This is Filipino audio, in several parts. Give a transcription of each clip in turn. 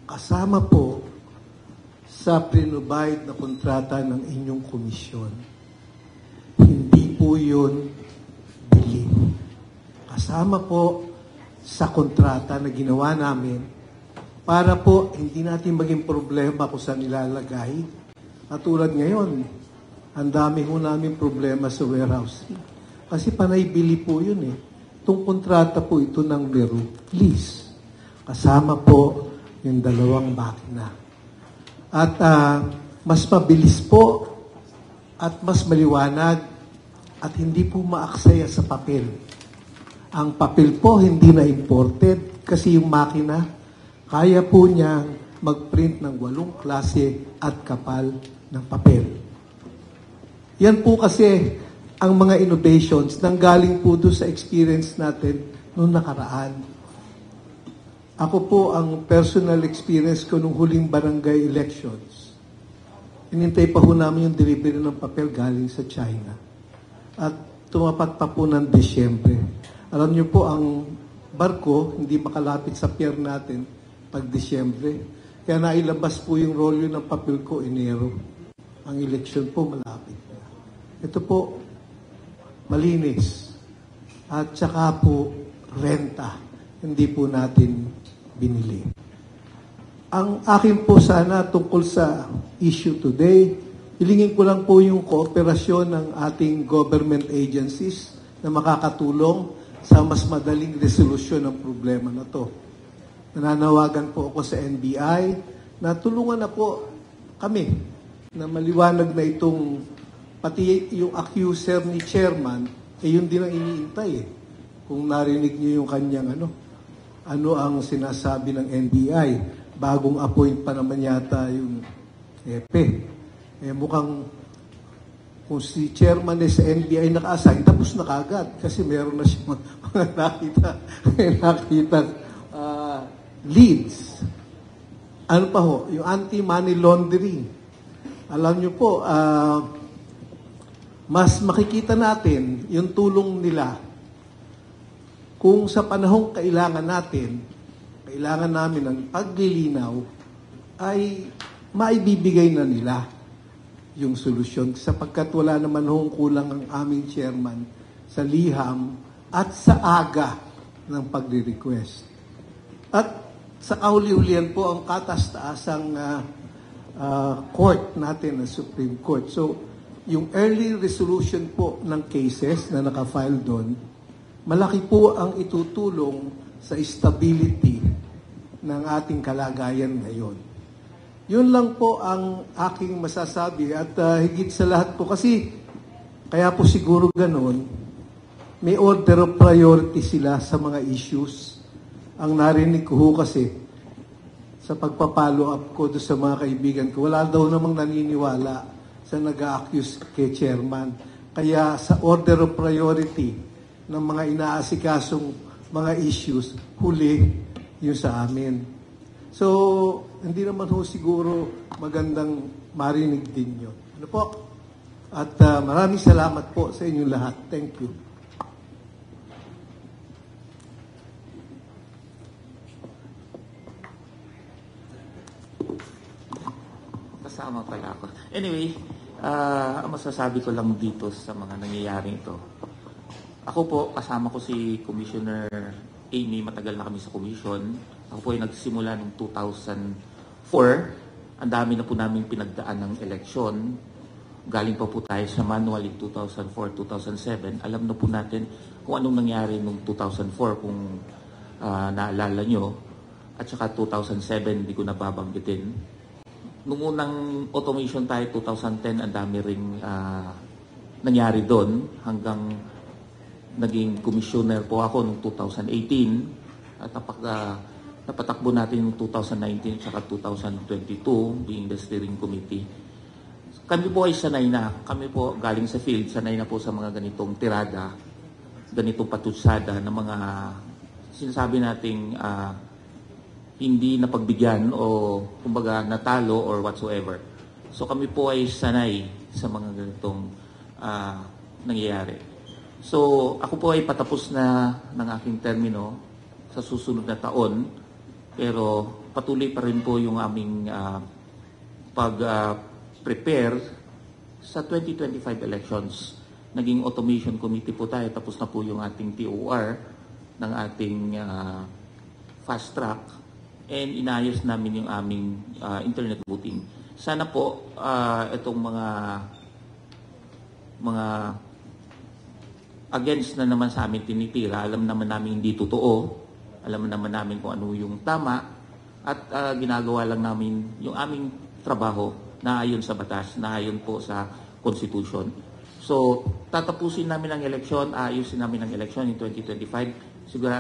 kasama po sa pre-provide na kontrata ng inyong komisyon. Hindi po yun bili. Kasama po sa kontrata na ginawa namin para po hindi natin maging problema kung saan nilalagay. Katulad ngayon, ang dami ho namin problema sa warehouse. Kasi panay bili po yun eh. Itong kontrata po ito ng Meru, lease. Kasama po yung 2 makina. At mas mabilis po at mas maliwanag at hindi po maaksaya sa papel. Ang papel po hindi na imported kasi yung makina kaya po niyang mag-print ng 8 klase at kapal ng papel. Yan po kasi ang mga innovations nang galing po doon sa experience natin noong nakaraan. Ako po ang personal experience ko nung huling barangay elections. Inintay pa po namin yung delivery ng papel galing sa China. At tumapat pa po ng Disyembre. Alam niyo po, ang barko hindi makalapit sa pier natin pag Disyembre. Kaya nailabas po yung rolyo ng papel ko Enero. Ang election po malapit na. Ito po, malinis. At saka po, renta. Hindi po natin binili. Ang akin po sana tungkol sa issue today, hilingin ko lang po yung kooperasyon ng ating government agencies na makakatulong sa mas madaling resolusyon ng problema na to. Nananawagan po ako sa NBI na tulungan na po kami na maliwanag na itong pati yung accuser ni chairman, yun din ang iniintay eh. Kung narinig niyo yung kanyang ano ang sinasabi ng NBI, bagong appoint pa naman yata yung EPE. Mukhang kung si chairman sa NBI naka-assign, tapos na kagad kasi meron na siya nakita leads. Ano pa ho? Yung anti-money laundering. Alam niyo po, mas makikita natin yung tulong nila kung sa panahong kailangan namin ng paglilinaw, ay maibibigay na nila yung solusyon sapagkat wala naman hong kulang ang aming chairman sa liham at sa aga ng pagre-request. At sa kahuli-hulihan po ang katas-taasang court natin, ang Supreme Court. So, yung early resolution po ng cases na nakafile doon, malaki po ang itutulong sa stability ng ating kalagayan ngayon. Yun lang po ang aking masasabi at higit sa lahat po kasi kaya po siguro ganun, may order of priority sila sa mga issues. Ang narinig ko kasi sa pagpapalo up ko doon sa mga kaibigan ko, wala daw namang naniniwala sa nag-a-accuse kay chairman. Kaya sa order of priority ng mga inaasikasong mga issues, huli yung sa amin. So, hindi naman ho siguro magandang marinig din yun. Ano po? At maraming salamat po sa inyong lahat. Thank you. Kasama pala ako. Anyway, ang masasabi ko lang dito sa mga nangyayaring ito. Ako po, kasama ko si Commissioner Amy, matagal na kami sa commission. Ako po ay nagsimula noong 2004. Ang dami na po namin pinagdaan ng eleksyon. Galing pa po tayo sa manual in 2004-2007. Alam na po natin kung anong nangyari noong 2004 kung naalala nyo. At saka 2007, hindi ko nababanggitin. Noong unang automation tayo, 2010, ang dami ring nangyari doon hanggang naging commissioner po ako noong 2018 at napatakbo natin noong 2019 at 2022 being the steering committee. Kami po ay sanay na. Kami po galing sa field, sanay na po sa mga ganitong tirada, ganitong patutsada na mga sinasabi nating hindi napagbigyan o kumbaga natalo or whatsoever. So kami po ay sanay sa mga ganitong nangyayari. So ako po ay patapos na ng aking termino sa susunod na taon, pero patuloy pa rin po yung aming pag-prepare sa 2025 elections. Naging automation committee po tayo, tapos na po yung ating TOR ng ating fast track, and inayos namin yung aming internet voting. Sana po itong mga against na naman sa amin tinitira, alam naman namin hindi totoo, alam naman namin kung ano yung tama, at ginagawa lang namin yung aming trabaho na ayon sa batas, na ayon po sa Constitution. So, tatapusin namin ang eleksyon, ayusin namin ang eleksyon in 2025. Siguro,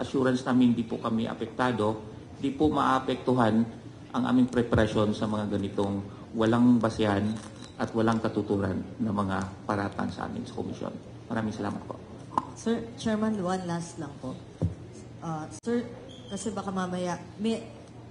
assurance namin hindi po kami apektado, hindi po maapektuhan ang aming preparasyon sa mga ganitong walang basehan at walang katuturan na mga paratang sa amin sa komisyon. Maraming salamat po. Sir, Chairman, one last lang po. Sir, kasi baka mamaya, may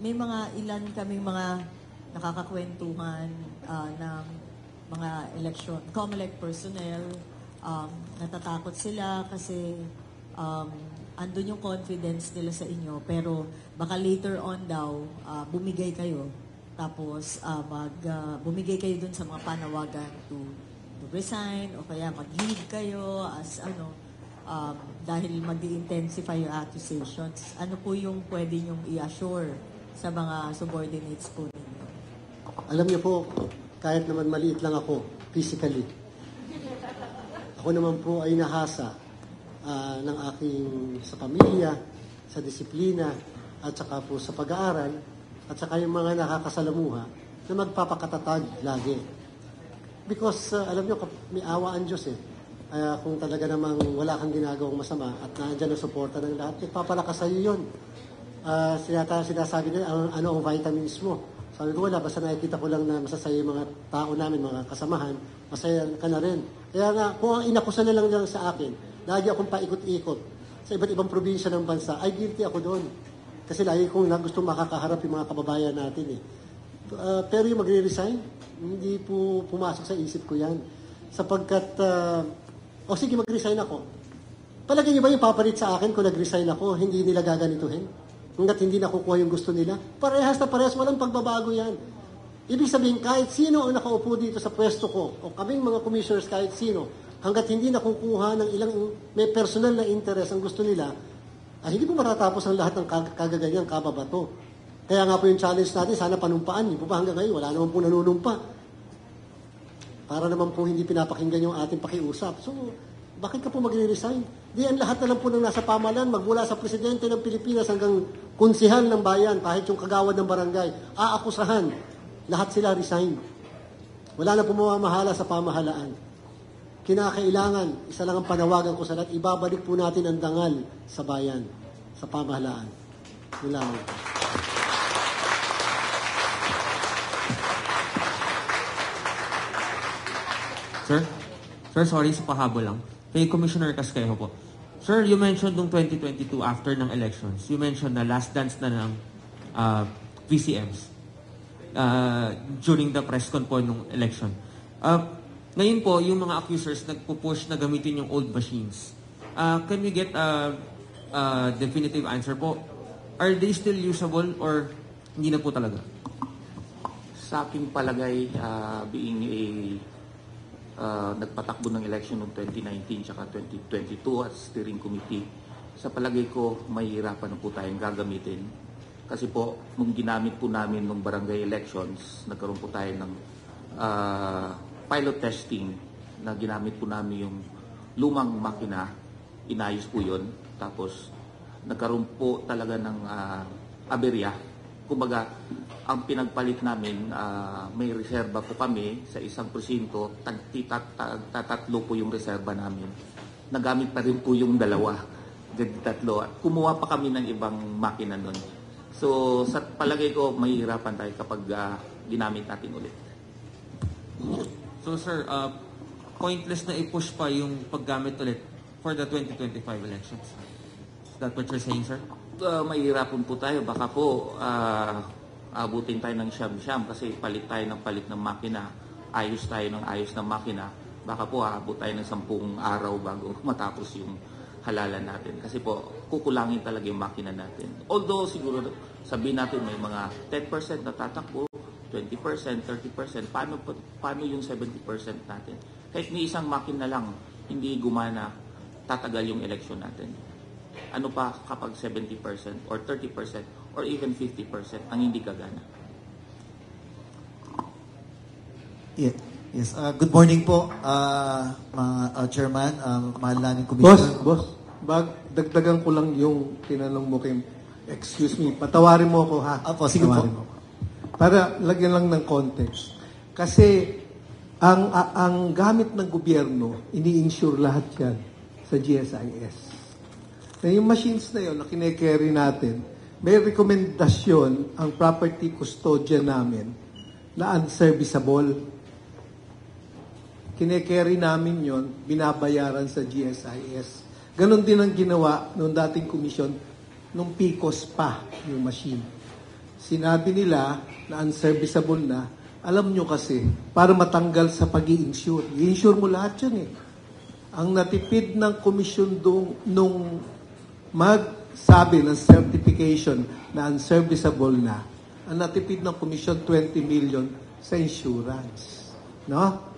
mga ilan kami mga nakakakwentuhan ng mga election, COMELEC personnel, natatakot sila kasi andun yung confidence nila sa inyo, pero baka later on daw, bumigay kayo, tapos bumigay kayo dun sa mga panawagan to resign, o kaya mag-leave kayo as dahil mag-intensify yung accusations. Ano po yung pwede nyong i-assure sa mga subordinates po ninyo? Alam niyo po, kahit naman maliit lang ako, physically, ako naman po ay nahasa ng aking sa pamilya, sa disiplina, at saka po sa pag-aaral, at saka yung mga nakakasalamuha na magpapakatatag lagi. Because alam niyo, may awa ang Diyos eh. Kung talaga namang wala kang ginagawang masama at nandiyan ang suporta ng lahat, ipapalakas sa iyo yun. Sinasabi nila, ano ang vitamins mo? Sabi ko, wala, basta nakikita ko lang na masasaya yung mga tao namin, mga kasamahan, masaya ka na rin. Kaya nga, kung ang inakusan na lang sa akin, lagi akong paikot-ikot sa iba't ibang probinsya ng bansa, ay guilty ako doon. Kasi lagi kong gusto makakaharap yung mga kababayan natin eh. Pero yung magre-resign, hindi po pumasok sa isip ko yan. Sapagkat, sige, mag-resign ako. Palagay niyo ba yung papalit sa akin kung nag-resign ako, hindi nila gaganituhin? Hanggat hindi nakukuha yung gusto nila? Parehas na parehas, walang pagbabago yan. Ibig sabihin, kahit sino ang nakaupo dito sa pwesto ko, o kaming mga commissioners, kahit sino, hanggat hindi nakukuha ng ilang may personal na interest ang gusto nila, hindi po matatapos ang lahat ng kagaganyang kababato. Kaya nga po yung challenge natin, sana panumpaan. Hindi po ba hanggang ngayon, wala naman po nanunumpa. Para naman po hindi pinapakinggan yung ating pakiusap. So, bakit ka po magre-resign? Di ang lahat na lang po ng nasa pamalan, magmula sa presidente ng Pilipinas hanggang kunsihal ng bayan, kahit yung kagawad ng barangay, aakusahan. Lahat sila resign. Wala na po mamamahala sa pamahalaan. Kinakailangan, isa lang ang panawagan ko sa lahat, ibabalik po natin ang dangal sa bayan, sa pamahalaan. Yun lang. Sir, sorry sa pahabol lang. Kay Commissioner Casquejo po. Sir, you mentioned nung 2022 after ng elections, you mentioned na last dance na ng VCMs during the press con po nung election. Ngayon po, yung mga accusers nagpo-push na gamitin yung old machines. Can we get a definitive answer po? Are they still usable or hindi na po talaga? Sa aking palagay, being nagpatakbo ng election noong 2019 tsaka 2022 at steering committee, sa palagay ko, mahihirapan na po tayong gagamitin. Kasi po, nung ginamit po namin nung barangay elections, nagkaroon po tayo ng pilot testing na ginamit po namin yung lumang makina, inayos po yun. Tapos, nagkaroon po talaga ng aberya. Kumbaga, ang pinagpalit namin, may reserba po kami sa isang presinto, tatlo po yung reserba namin. Nagamit pa rin po yung dalawa, tatlo. At kumuha pa kami ng ibang makina nun. So, sa palagay ko, mahihirapan tayo kapag ginamit natin ulit. So sir, pointless na i-push pa yung paggamit ulit for the 2025 elections. Is that what you're saying, sir? Mahihirapan po tayo. Baka po, abutin tayo ng siyam-siyam kasi palit tayo ng makina, ayos tayo ng ayos ng makina. Baka po aabot tayo ng 10 araw bago matapos yung halalan natin. Kasi po, kukulangin talaga yung makina natin. Although siguro sabihin natin may mga 10% na tatakbo, 20%, 30%, paano yung 70% natin? Kahit may isang makina lang, hindi gumana, tatagal yung election natin. Ano pa kapag 70% or 30% or even 50% ang hindi gagana? Yeah. Yes. Good morning po, mga chairman, mahal namin commissioner. Boss, dagdagan ko lang yung tinanong mo kay, excuse me, patawarin mo ako ha. Apo, sige Patawarin po. mo ako. Para lagyan lang ng context. Kasi ang gamit ng gobyerno, ini-insure lahat yan sa GSIS. Na yung machines na yun na kine-carry natin, may rekomendasyon ang property custodian namin na unserviceable. Kine-carry namin yon, binabayaran sa GSIS. Ganon din ang ginawa nung dating komisyon, nung PICOS pa yung machine. Sinabi nila na unserviceable na, alam nyo kasi, para matanggal sa pag-i-insure. I-insure mo lahat yan eh. Ang natipid ng komisyon nung magsabi ng certification na unserviceable na, ang natipid ng komisyon 20 million sa insurance. No?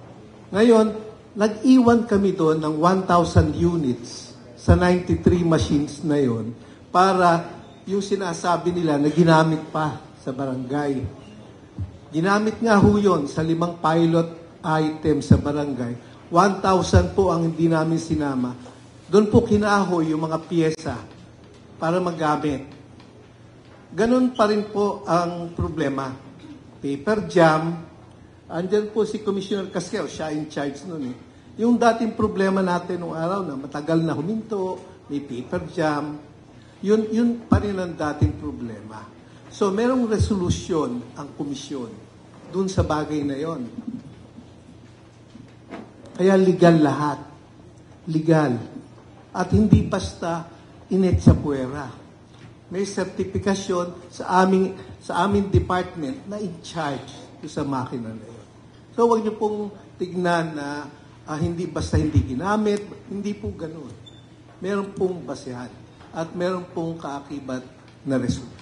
Ngayon, nag-iwan kami doon ng 1,000 units sa 93 machines na yon para yung sinasabi nila na ginamit pa sa barangay. Ginamit nga ho yun sa 5 pilot items sa barangay. 1,000 po ang hindi namin sinama. Doon po kinahoy yung mga pyesa para magamit. Ganun pa rin po ang problema. Paper jam. Andyan po si Commissioner Casqueo, siya in charge nun eh. Yung dating problema natin nung araw na matagal na huminto, may paper jam, yun pa rin ang dating problema. So merong resolusyon ang komisyon dun sa bagay na yon. Kaya legal lahat. Legal. At hindi basta inetsa puwera. May sertifikasyon sa aming department na in charge sa makina na yun. So, huwag niyo pong tignan na hindi basta hindi ginamit. Hindi po ganun. Meron pong basehan at meron pong kaakibat na resolution.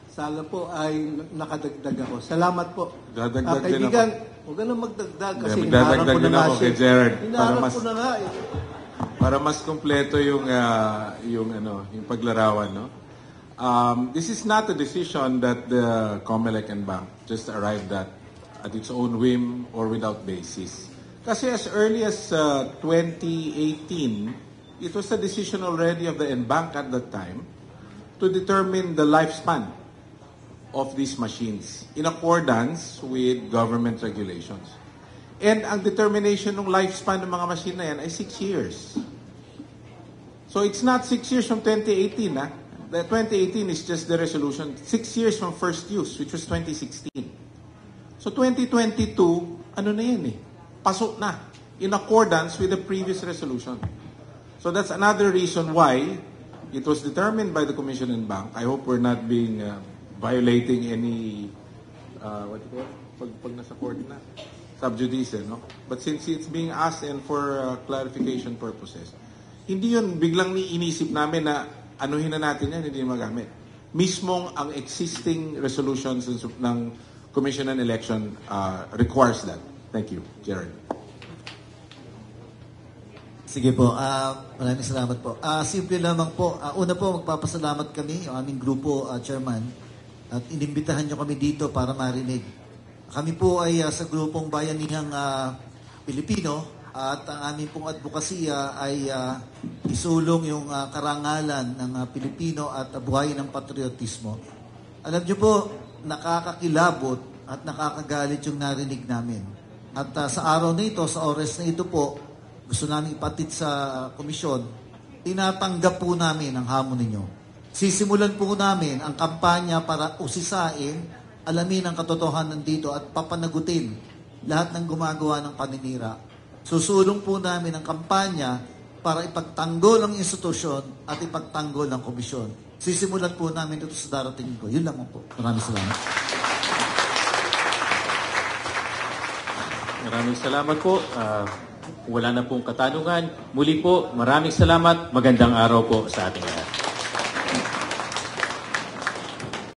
Sana po ay nakadagdag ako. Salamat po. Dadagdag din kaibigan, huwag ka na magdagdag kasi Magdadagdag hinaharap ko na din nga ako siya. kay Gerard. Hinaharap ko na nga eh. Para mas kompleto yung paglarawan, no? This is not a decision that the COMELEC and Bank just arrived at its own whim or without basis. Kasi as early as 2018, it was a decision already of the NBank at that time to determine the lifespan of these machines in accordance with government regulations. And ang determination ng lifespan ng mga machine na yan ay 6 years. So it's not 6 years from 2018. The 2018 is just the resolution. 6 years from first use, which was 2016. So 2022, ano na yan eh? Pasok na. In accordance with the previous resolution. So that's another reason why it was determined by the Commission and Bank. I hope we're not being violating any, what do you call it? Pag nasa court na. Sub judice, no? But since it's being asked and for clarification purposes, hindi yun biglang inisip namin na anuhin na natin yan, hindi magamit. Mismong ang existing resolutions ng Commission on Election requires that. Thank you, Gerard. Sige po, maraming salamat po. Simple lamang po, una po magpapasalamat kami, yung aming grupo, Chairman, at inimbitahan nyo kami dito para marinig. Kami po ay sa grupong Bayanihang Pilipino at ang aming pong advokasya ay isulong yung karangalan ng Pilipino at buhayin ng patriotismo. Alam nyo po, nakakakilabot at nakakagalit yung narinig namin. At sa araw na ito, sa oras na ito po, gusto namin ipatid sa komisyon, tinatanggap po namin ang hamon ninyo. Sisimulan po namin ang kampanya para usisain, alamin ang katotohanan dito at papanagutin lahat ng gumagawa ng paninira. Susulong po namin ang kampanya para ipagtanggol ang institusyon at ipagtanggol ang komisyon. Sisimulan po namin ito sa darating ko. Yun lang po. Maraming salamat. Maraming salamat po. Wala na pong katanungan. Muli po, maraming salamat. Magandang araw po sa ating lahat.